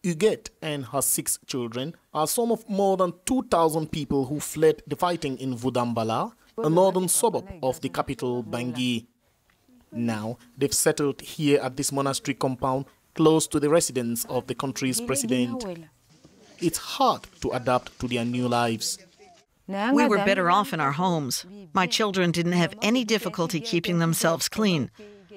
Huguette and her 6 children are some of more than 2,000 people who fled the fighting in Vudambala, a northern suburb of the capital, Bangui. Now, they've settled here at this monastery compound close to the residence of the country's president. It's hard to adapt to their new lives. We were better off in our homes. My children didn't have any difficulty keeping themselves clean.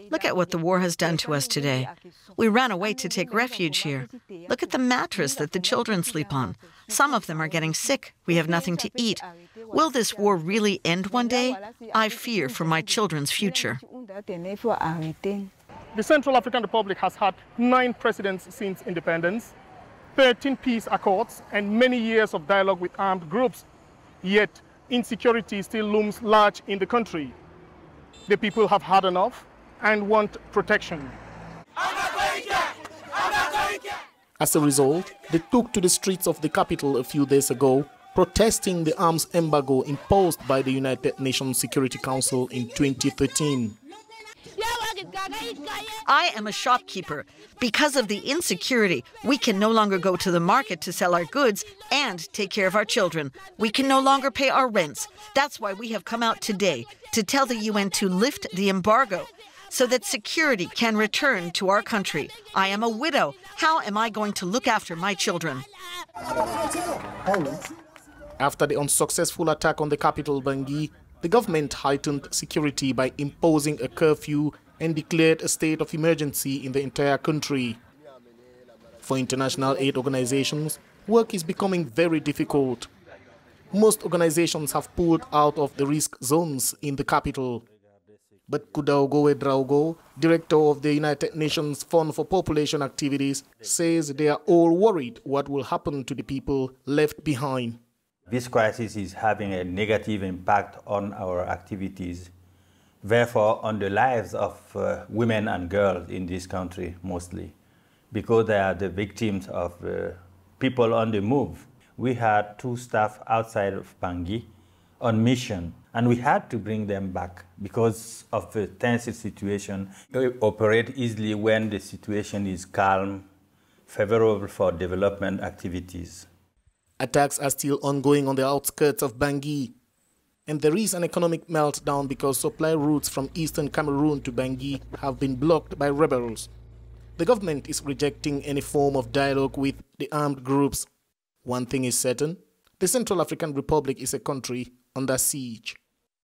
Look at what the war has done to us today. We ran away to take refuge here. Look at the mattress that the children sleep on. Some of them are getting sick. We have nothing to eat. Will this war really end one day? I fear for my children's future. The Central African Republic has had 9 presidents since independence, 13 peace accords, and many years of dialogue with armed groups. Yet, insecurity still looms large in the country. The people have had enough and want protection. As a result, they took to the streets of the capital a few days ago, protesting the arms embargo imposed by the United Nations Security Council in 2013. I am a shopkeeper. Because of the insecurity, we can no longer go to the market to sell our goods and take care of our children. We can no longer pay our rents. That's why we have come out today to tell the UN to lift the embargo so that security can return to our country. I am a widow. How am I going to look after my children? After the unsuccessful attack on the capital, Bangui, the government heightened security by imposing a curfew and declared a state of emergency in the entire country. For international aid organizations, work is becoming very difficult. Most organizations have pulled out of the risk zones in the capital. But Kudaugo Edraugo, director of the United Nations Fund for Population Activities, says they are all worried what will happen to the people left behind. This crisis is having a negative impact on our activities, therefore on the lives of women and girls in this country mostly, because they are the victims of people on the move. We had 2 staff outside of Bangui on mission, and we had to bring them back because of the tense situation. We operate easily when the situation is calm, favorable for development activities. Attacks are still ongoing on the outskirts of Bangui, and there is an economic meltdown because supply routes from eastern Cameroon to Bangui have been blocked by rebels. The government is rejecting any form of dialogue with the armed groups. One thing is certain, the Central African Republic is a country under siege.